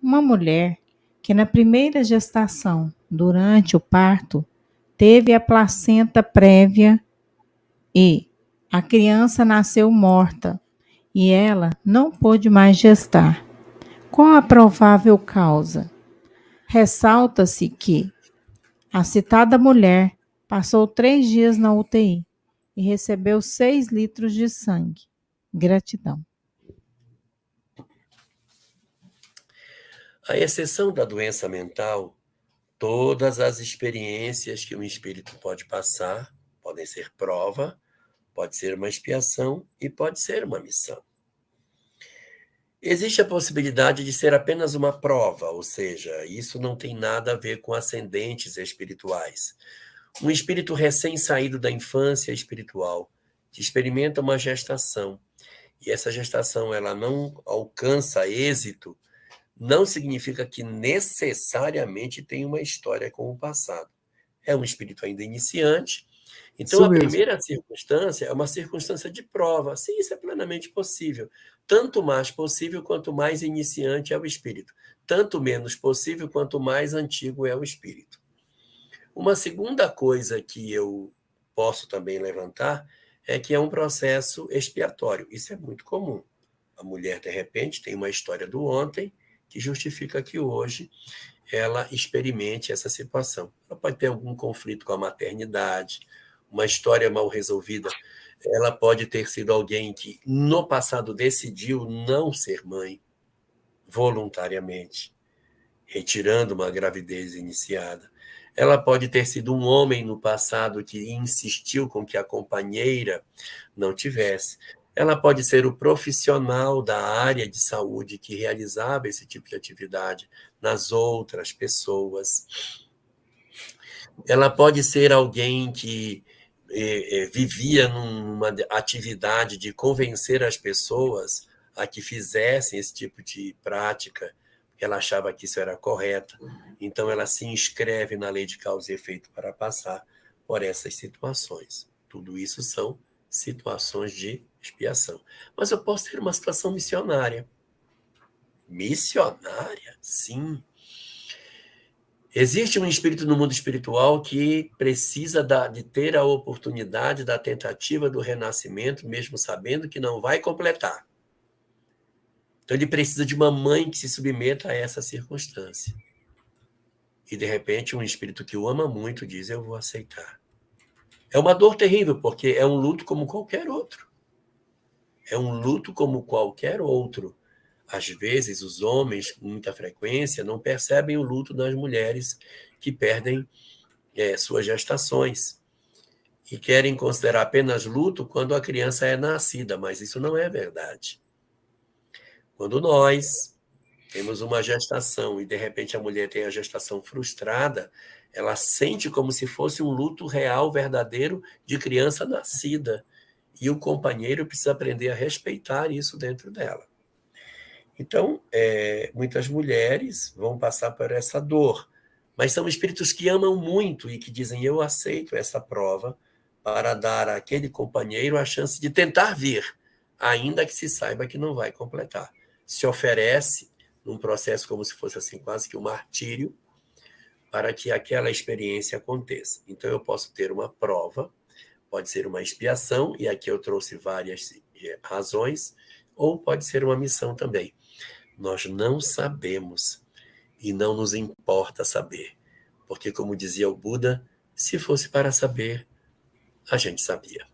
uma mulher que na primeira gestação, durante o parto, teve a placenta prévia e a criança nasceu morta e ela não pôde mais gestar. Qual a provável causa? Ressalta-se que a citada mulher passou 3 dias na UTI e recebeu 6 litros de sangue. Gratidão. À exceção da doença mental, todas as experiências que um espírito pode passar podem ser prova, pode ser uma expiação e pode ser uma missão. Existe a possibilidade de ser apenas uma prova, ou seja, isso não tem nada a ver com ascendentes espirituais. Um espírito recém-saído da infância espiritual, que experimenta uma gestação, e essa gestação ela não alcança êxito, não significa que necessariamente tem uma história com o passado. É um espírito ainda iniciante. Então, Isso a mesmo. primeira circunstância é uma circunstância de prova. Sim, isso é plenamente possível. Tanto mais possível quanto mais iniciante é o espírito. Tanto menos possível quanto mais antigo é o espírito. Uma segunda coisa que eu posso também levantar é que é um processo expiatório. Isso é muito comum. A mulher, de repente, tem uma história do ontem que justifica que hoje ela experimente essa situação. Ela pode ter algum conflito com a maternidade, uma história mal resolvida. Ela pode ter sido alguém que, no passado, decidiu não ser mãe, voluntariamente, retirando uma gravidez iniciada. Ela pode ter sido um homem no passado que insistiu com que a companheira não tivesse. Ela pode ser o profissional da área de saúde que realizava esse tipo de atividade nas outras pessoas. Ela pode ser alguém que vivia numa atividade de convencer as pessoas a que fizessem esse tipo de prática, porque ela achava que isso era correto. Então, ela se inscreve na lei de causa e efeito para passar por essas situações. Tudo isso são situações de expiação. Mas eu posso ter uma situação missionária. Missionária? Sim. Existe um espírito no mundo espiritual que precisa de ter a oportunidade da tentativa do renascimento, mesmo sabendo que não vai completar. Então, ele precisa de uma mãe que se submeta a essa circunstância. E, de repente, um espírito que o ama muito diz: eu vou aceitar. É uma dor terrível, porque é um luto como qualquer outro. É um luto como qualquer outro. Às vezes, os homens, com muita frequência, não percebem o luto das mulheres que perdem suas gestações e querem considerar apenas luto quando a criança é nascida, mas isso não é verdade. Quando nós temos uma gestação e, de repente, a mulher tem a gestação frustrada, ela sente como se fosse um luto real, verdadeiro, de criança nascida. E o companheiro precisa aprender a respeitar isso dentro dela. Então, muitas mulheres vão passar por essa dor, mas são espíritos que amam muito e que dizem: eu aceito essa prova para dar àquele companheiro a chance de tentar vir, ainda que se saiba que não vai completar. Se oferece num processo como se fosse assim, quase que um martírio, para que aquela experiência aconteça. Então, eu posso ter uma prova, pode ser uma expiação, e aqui eu trouxe várias razões, ou pode ser uma missão também. Nós não sabemos e não nos importa saber, porque, como dizia o Buda, se fosse para saber, a gente sabia.